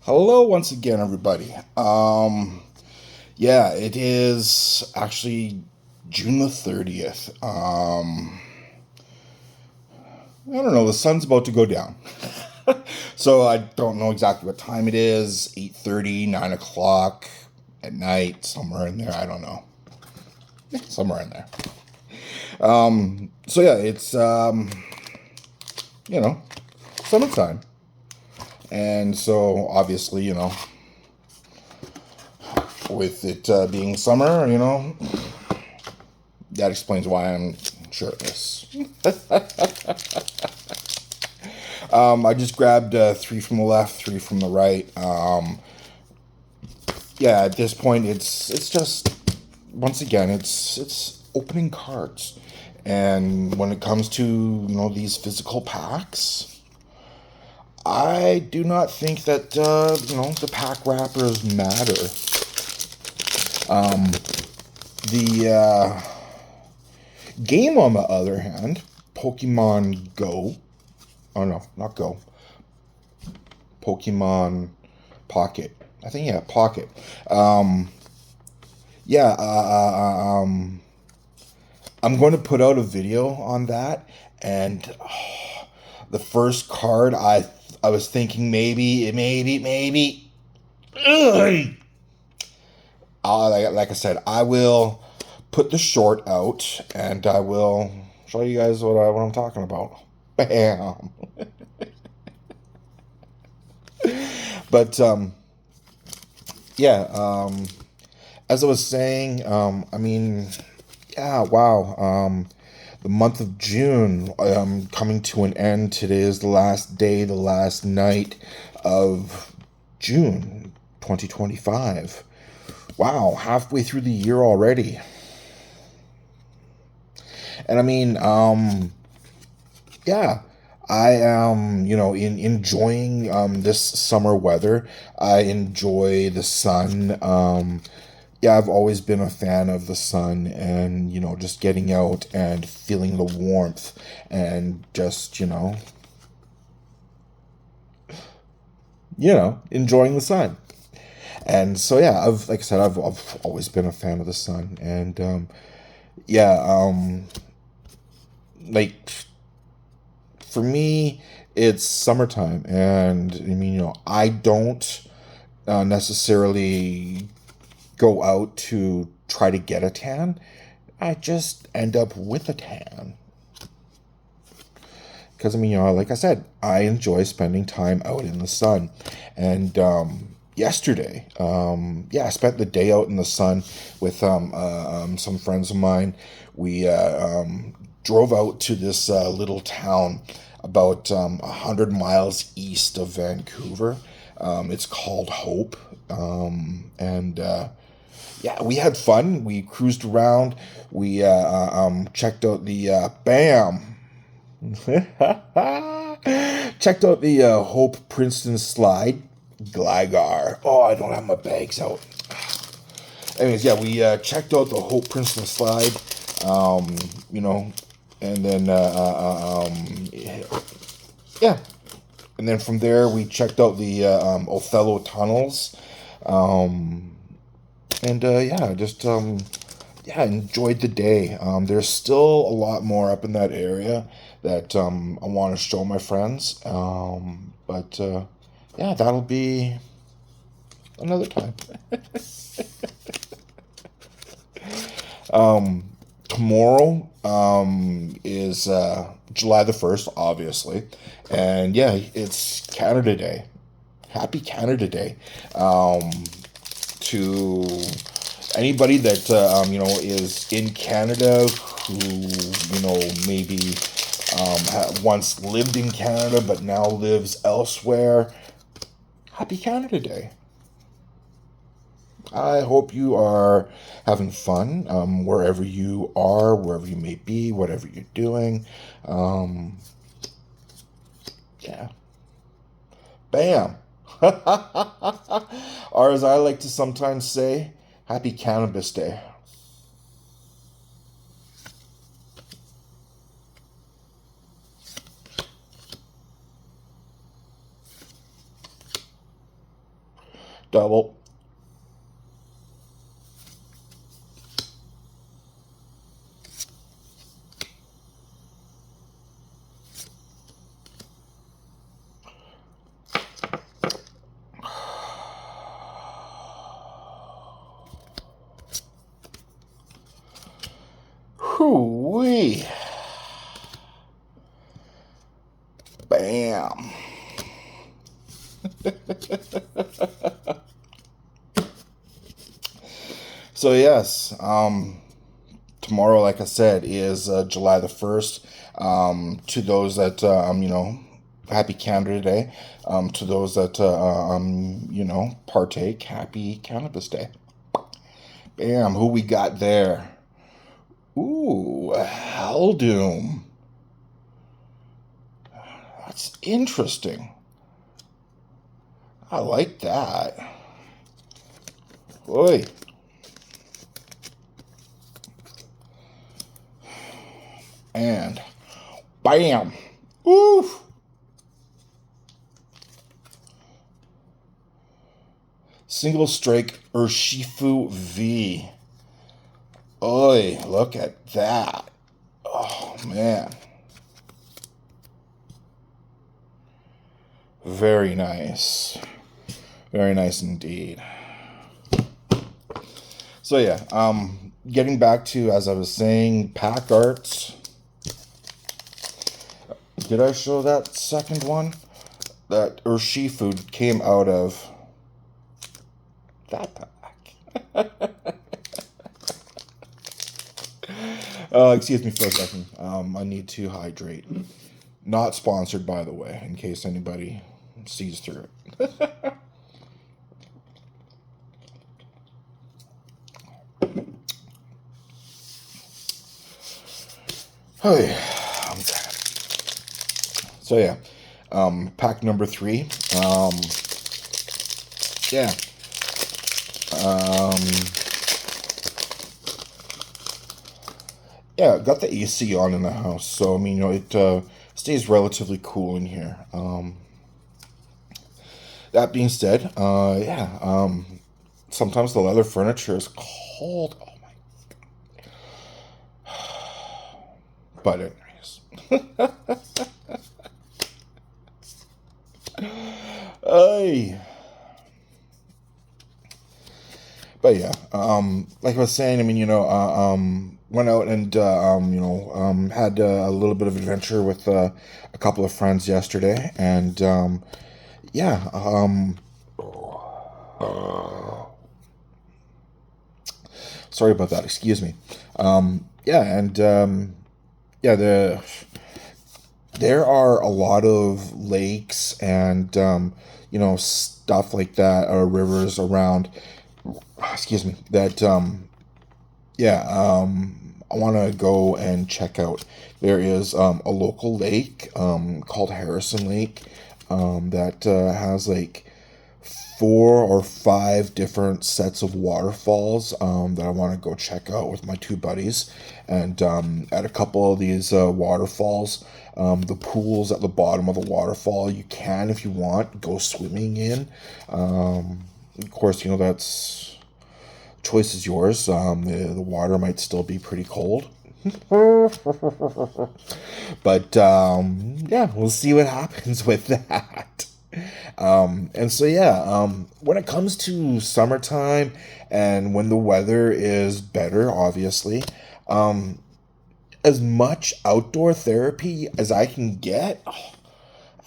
Hello once again, everybody. Yeah, it is actually June the 30th. I don't know, the sun's about to go down. So I don't know exactly what time it is, 8:30, 9 o'clock at night, somewhere in there, I don't know. Somewhere in there. So yeah, it's, you know, summertime. And so obviously, with it being summer, that explains why I'm shirtless. I just grabbed three from the left, three from the right. Yeah, at this point, it's just once again, it's opening cards, and when it comes to these physical packs, I do not think that the pack wrappers matter. The game, on the other hand, Pokemon Go. Oh no, not Go. Pokemon Pocket. I think yeah, Pocket. Um, yeah, I'm going to put out a video on that, and the first card I was thinking maybe. Ugh. Like I said, I will put the short out, and I will show you guys what I'm talking about. Bam. But yeah, as I was saying, I mean, yeah, wow. The month of June coming to an end. Today is the last day, the last night of June 2025. Wow, halfway through the year already. And I mean, yeah, I am, enjoying this summer weather. I enjoy the sun. Yeah, I've always been a fan of the sun and, just getting out and feeling the warmth and just, enjoying the sun. And so, yeah, like I said, I've always been a fan of the sun. And, yeah, like, for me, it's summertime. And, I mean, I don't necessarily go out to try to get a tan. I just end up with a tan. Because, I mean, like I said, I enjoy spending time out in the sun. And yesterday, yeah, I spent the day out in the sun with some friends of mine. We drove out to this little town about 100 miles east of Vancouver. It's called Hope. And yeah, we had fun. We cruised around. We checked out the BAM. Checked out the Hope Princeton Slide. Gligar. Oh, I don't have my bags out. Anyways, yeah, we checked out the Hope Princeton Slide. Um, you know, and then yeah, and then from there we checked out the Othello tunnels. Um, and yeah, just yeah, enjoyed the day. There's still a lot more up in that area that I want to show my friends. But yeah, that'll be another time. Tomorrow is July the 1st, obviously. And yeah, it's Canada Day. Happy Canada Day. To anybody that is in Canada who maybe once lived in Canada but now lives elsewhere. Happy Canada Day. I hope you are having fun wherever you are, wherever you may be, whatever you're doing. Um, yeah. Bam. Or as I like to sometimes say, Happy Cannabis Day. Double. Hoo-wee. Bam. So yes, tomorrow, like I said, is July the 1st. To those that, happy Canada Day. To those that, partake, happy Cannabis Day. Bam, who we got there? Ooh, Helldoom. That's interesting. I like that. Oi. And bam. Oof. Single strike Urshifu V. Oi, look at that. Oh, man. Very nice. Very nice indeed. So yeah, getting back to, as I was saying, pack arts. Did I show that second one? That Urshifu came out of that pack. Excuse me for a second. I need to hydrate. Not sponsored, by the way, in case anybody sees through it. Okay. So yeah, pack number 3. Yeah. Yeah, got the AC on in the house, so I mean, it stays relatively cool in here. That being said, sometimes the leather furniture is cold. Oh my! But anyways, ay. But yeah, like I was saying, I mean, went out and had a little bit of adventure with a couple of friends yesterday, and sorry about that. Excuse me. There are a lot of lakes and stuff like that, or rivers around. Excuse me. That I want to go and check out. There is a local lake called Harrison Lake that has like 4 or 5 different sets of waterfalls that I want to go check out with my 2 buddies. And at a couple of these waterfalls, the pools at the bottom of the waterfall, you can, if you want, go swimming in. Of course, that's choice is yours. The water might still be pretty cold. But we'll see what happens with that. And so when it comes to summertime and when the weather is better, obviously, as much outdoor therapy as I can get,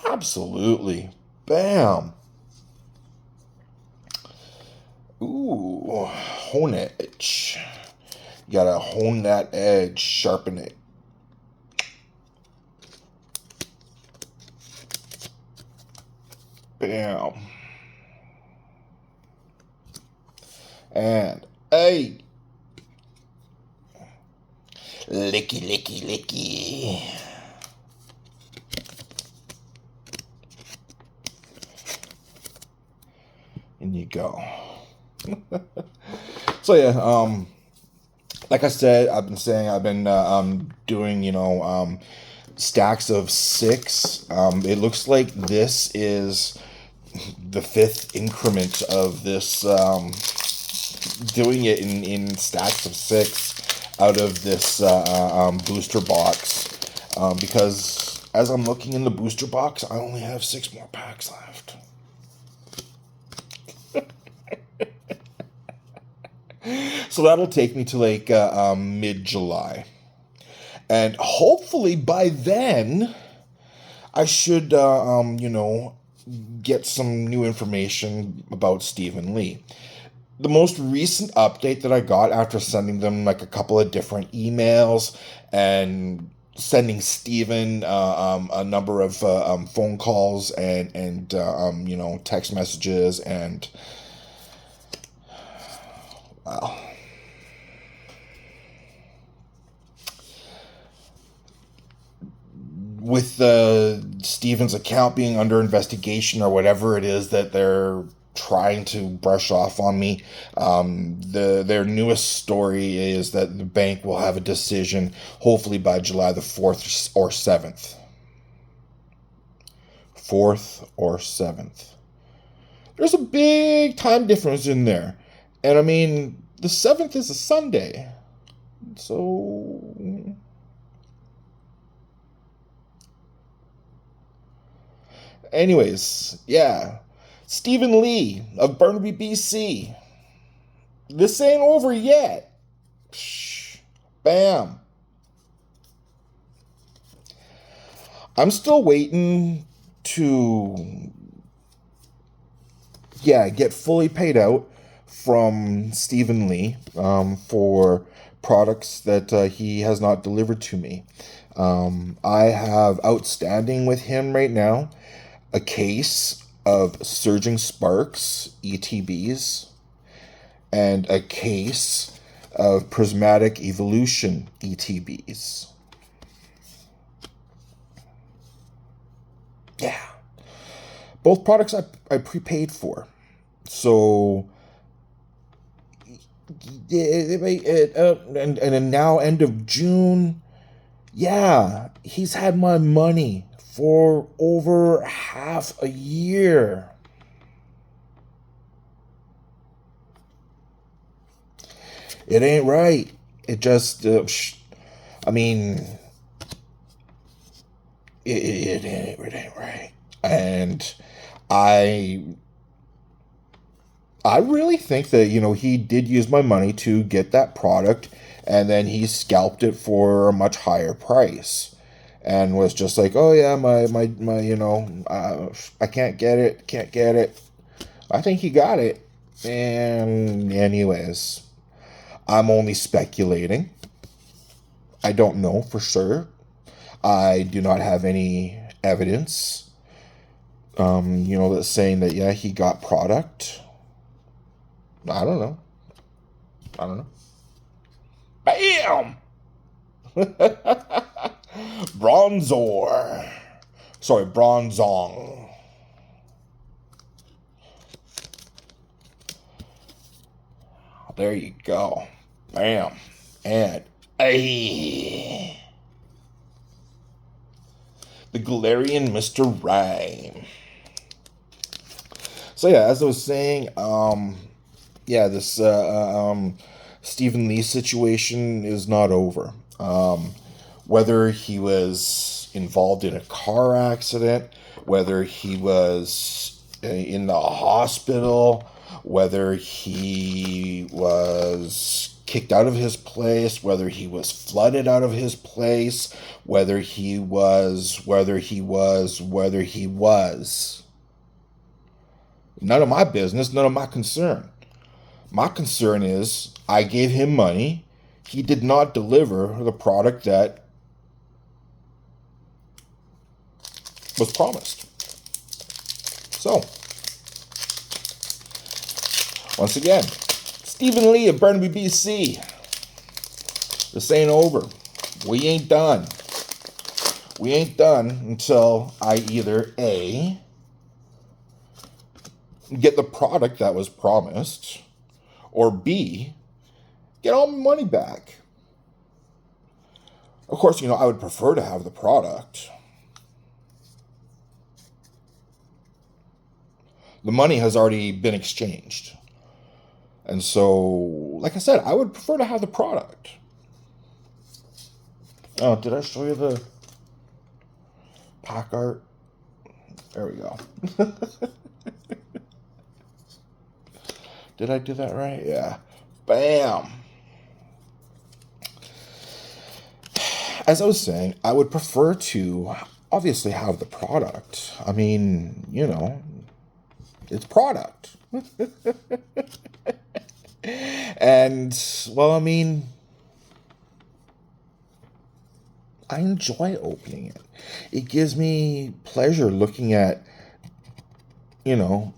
absolutely. Bam. Ooh, hone edge. You gotta hone that edge, sharpen it. Bam. And, hey. Licky, licky, licky. And you go. So like I said, I've been doing stacks of 6. It looks like this is the fifth increment of this, doing it in stacks of 6 out of this booster box. Because as I'm looking in the booster box, I only have 6 more packs left. So that'll take me to like mid-July. And hopefully by then, I should, get some new information about Stephen Li. The most recent update that I got after sending them like a couple of different emails and sending Stephen a number of phone calls and text messages and, well, with Stephen's account being under investigation or whatever it is that they're trying to brush off on me, their newest story is that the bank will have a decision hopefully by July the 4th or 7th. 4th or 7th. There's a big time difference in there. And I mean, the 7th is a Sunday. So... anyways, yeah. Stephen Li of Burnaby, BC. This ain't over yet. Shh. Bam. I'm still waiting to, get fully paid out from Stephen Li for products that he has not delivered to me. I have outstanding with him right now a case of Surging Sparks ETBs and a case of Prismatic Evolution ETBs. Yeah. Both products I prepaid for. So, and now end of June, he's had my money for over half a year. It ain't right. It just, it ain't right. And I really think that, he did use my money to get that product, and then he scalped it for a much higher price. And was just like, oh yeah, my I can't get it. I think he got it. And anyways, I'm only speculating. I don't know for sure. I do not have any evidence, that's saying that, he got product. I don't know. Bam! Bronzor. Sorry, Bronzong. There you go. Bam. And the Galarian Mr. Rhyme. So as I was saying, this Stephen Li situation is not over. Whether he was involved in a car accident, whether he was in the hospital, whether he was kicked out of his place, whether he was flooded out of his place, whether he was. None of my business, none of my concern. My concern is I gave him money. He did not deliver the product that was promised. So, once again, Stephen Li of Burnaby, BC. This ain't over. We ain't done. We ain't done until I either A, get the product that was promised, or B, get all my money back. Of course, I would prefer to have the product. The money has already been exchanged. And so, like I said, I would prefer to have the product. Oh, did I show you the pack art? There we go. Did I do that right? Yeah. Bam. As I was saying, I would prefer to obviously have the product. I mean, it's product. And, well, I mean, I enjoy opening it. It gives me pleasure looking at, you know,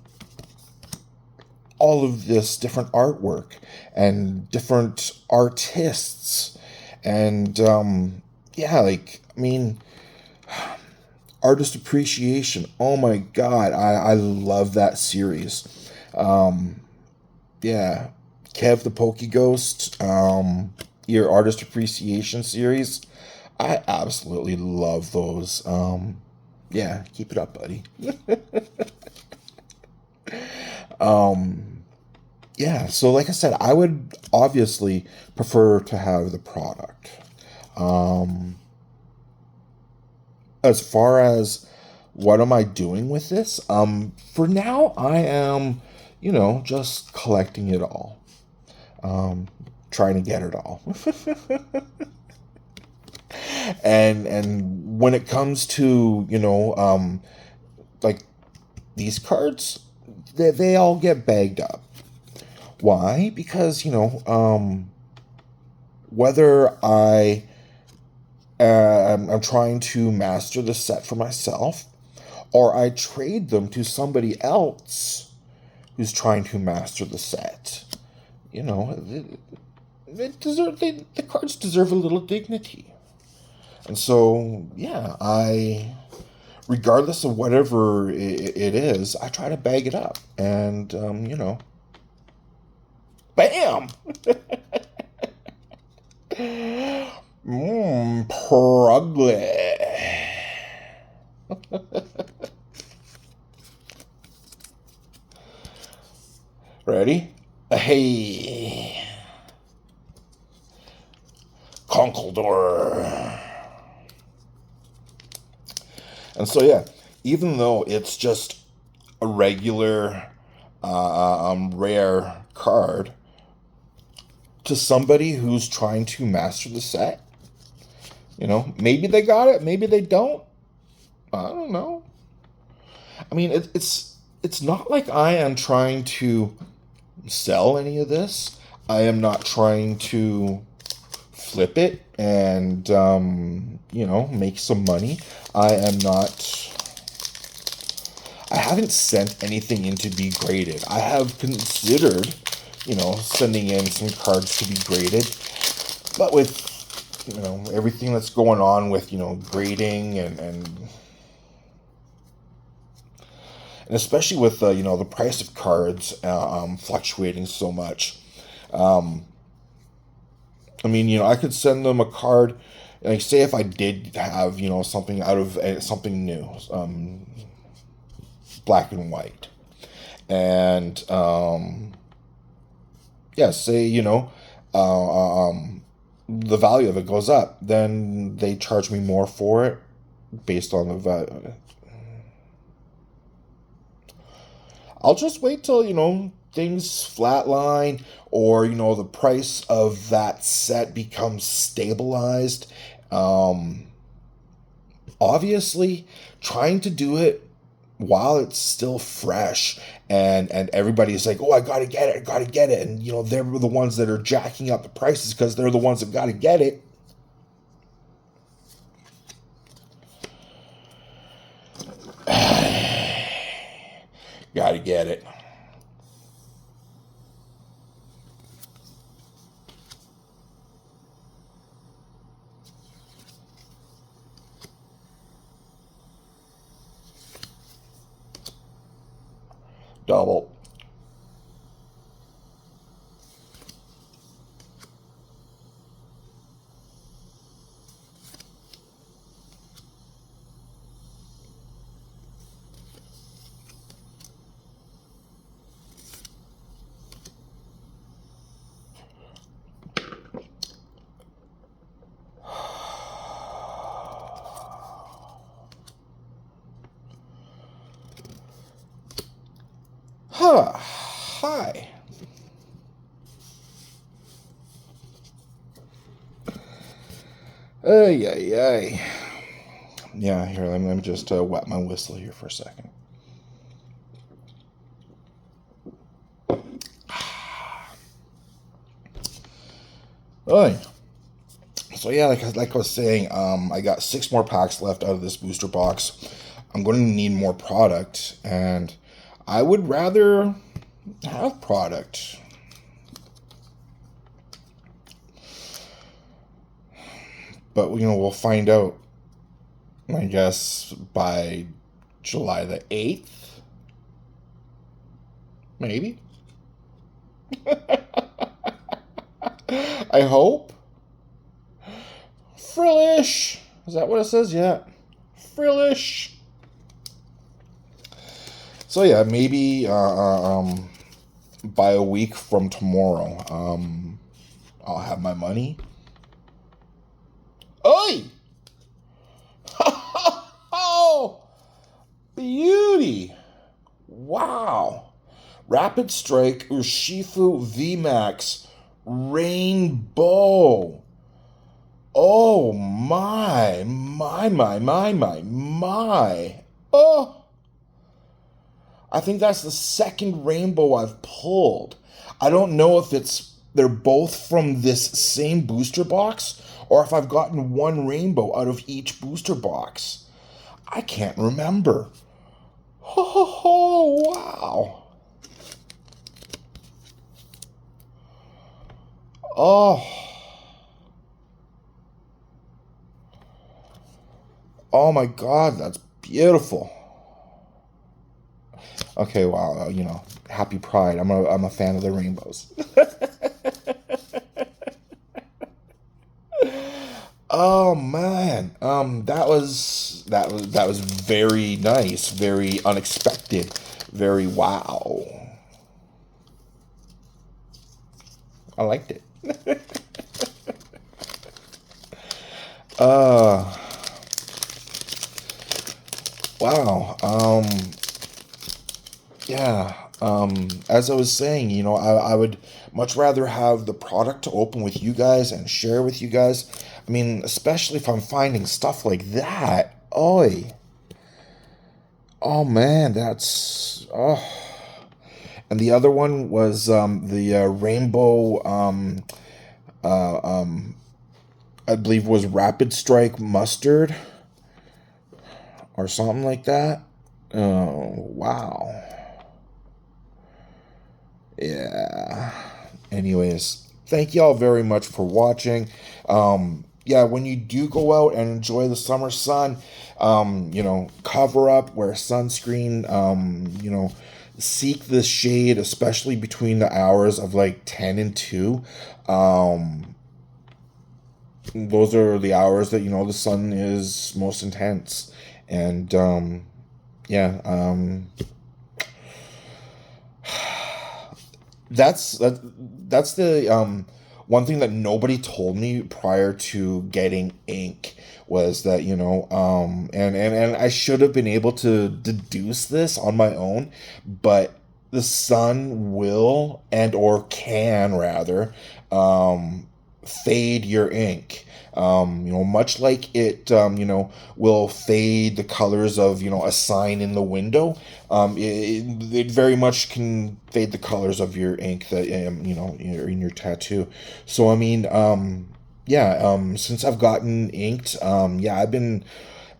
all of this different artwork and different artists. And, yeah, like, I mean, artist appreciation. Oh my God, I love that series. Yeah, Kev the Pokey Ghost, your artist appreciation series. I absolutely love those. Yeah, keep it up, buddy. Yeah, so like I said, I would obviously prefer to have the product. As far as what am I doing with this? For now, I am, just collecting it all. Trying to get it all. And when it comes to, like these cards, they all get bagged up. Why? Because, whether I'm trying to master the set for myself, or I trade them to somebody else who's trying to master the set. The cards deserve a little dignity. And so, yeah, regardless of whatever it is, I try to bag it up. And, bam! Prugly. Ready? Hey. Conkeldurr. And so, yeah, even though it's just a regular, rare card, to somebody who's trying to master the set, maybe they got it, maybe they don't. I don't know. I mean, it's not like I am trying to sell any of this. I am not trying to flip it and, make some money. I haven't sent anything in to be graded. I have considered, sending in some cards to be graded. But with, everything that's going on with, grading and especially with, the price of cards fluctuating so much. I mean, I could send them a card, like, say if I did have, something out of something new, black and white. And, yeah, say, the value of it goes up, then they charge me more for it based on the value. I'll just wait till, things flatline, or, the price of that set becomes stabilized. Obviously, trying to do it while it's still fresh, and everybody's like, oh, I gotta get it. And, they're the ones that are jacking up the prices because they're the ones that gotta get it. Gotta get it. Double. Hi. Ay, ay, ay. Yeah, here, let me just wet my whistle here for a second. Oy. So yeah, like I was saying, I got 6 more packs left out of this booster box. I'm going to need more product, and I would rather have product. But we'll find out, I guess, by July the 8th. Maybe. I hope. Frillish. Is that what it says? Yeah. Frillish. So yeah, maybe by a week from tomorrow, I'll have my money. Oi! Oh, beauty! Wow! Rapid Strike Urshifu VMAX Rainbow. Oh my. Oh! I think that's the second rainbow I've pulled. I don't know if they're both from this same booster box or if I've gotten one rainbow out of each booster box. I can't remember. Oh, wow. Oh. Oh my God, that's beautiful. Okay, wow, happy Pride. I'm a fan of the rainbows. Oh man, that was very nice, very unexpected, very wow. I liked it. uh, wow. Yeah. As I was saying, I would much rather have the product to open with you guys and share with you guys. I mean, especially if I'm finding stuff like that. Oi. Oh man, that's And the other one was the rainbow. Uh, um, I believe was Rapid Strike Mustard or something like that. Oh wow. Yeah. Anyways, thank y'all very much for watching. Yeah, when you do go out and enjoy the summer sun, cover up, wear sunscreen, seek the shade, especially between the hours of like 10 and 2. Those are the hours that, the sun is most intense. And, yeah, that's the one thing that nobody told me prior to getting ink was that and I should have been able to deduce this on my own, but the sun will and or can rather fade your ink. Much like it, will fade the colors of, a sign in the window. It very much can fade the colors of your ink that, in your tattoo. So, I mean, yeah, since I've gotten inked, yeah, I've been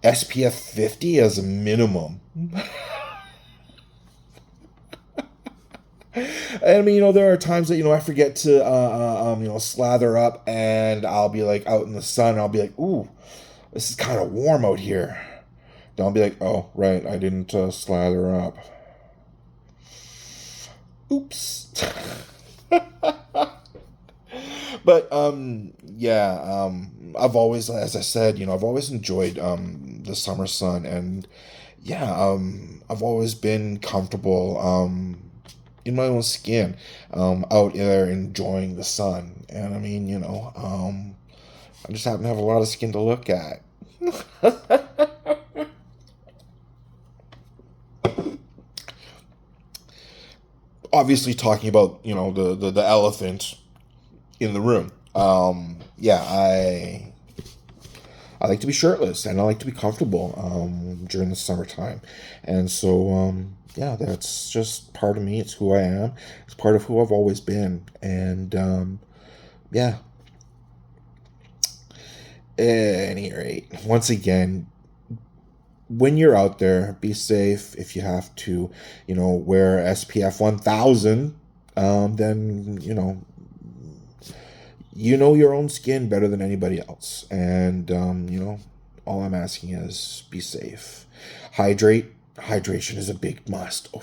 SPF 50 as a minimum. I mean, there are times that, I forget to, slather up and I'll be like out in the sun and I'll be like, ooh, this is kind of warm out here. Then I'll be like, oh, right, I didn't slather up. Oops. But, yeah, I've always, as I said, I've always enjoyed the summer sun, and yeah, I've always been comfortable, in my own skin, out there enjoying the sun. And I mean, I just happen to have a lot of skin to look at. obviously talking about, the elephant in the room. Yeah, I like to be shirtless and I like to be comfortable during the summertime. And so, yeah, that's just part of me. It's who I am. It's part of who I've always been. And yeah. At any rate, once again, when you're out there, be safe. If you have to, wear SPF 1000, then, your own skin better than anybody else. And, all I'm asking is be safe. Hydrate. Hydration is a big must. Oh,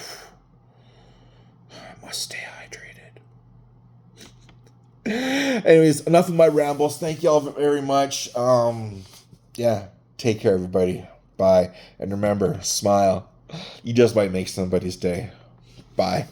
I must stay hydrated. Anyways, enough of my rambles. Thank y'all very much. Yeah, take care, everybody. Bye. And remember, smile. You just might make somebody's day. Bye.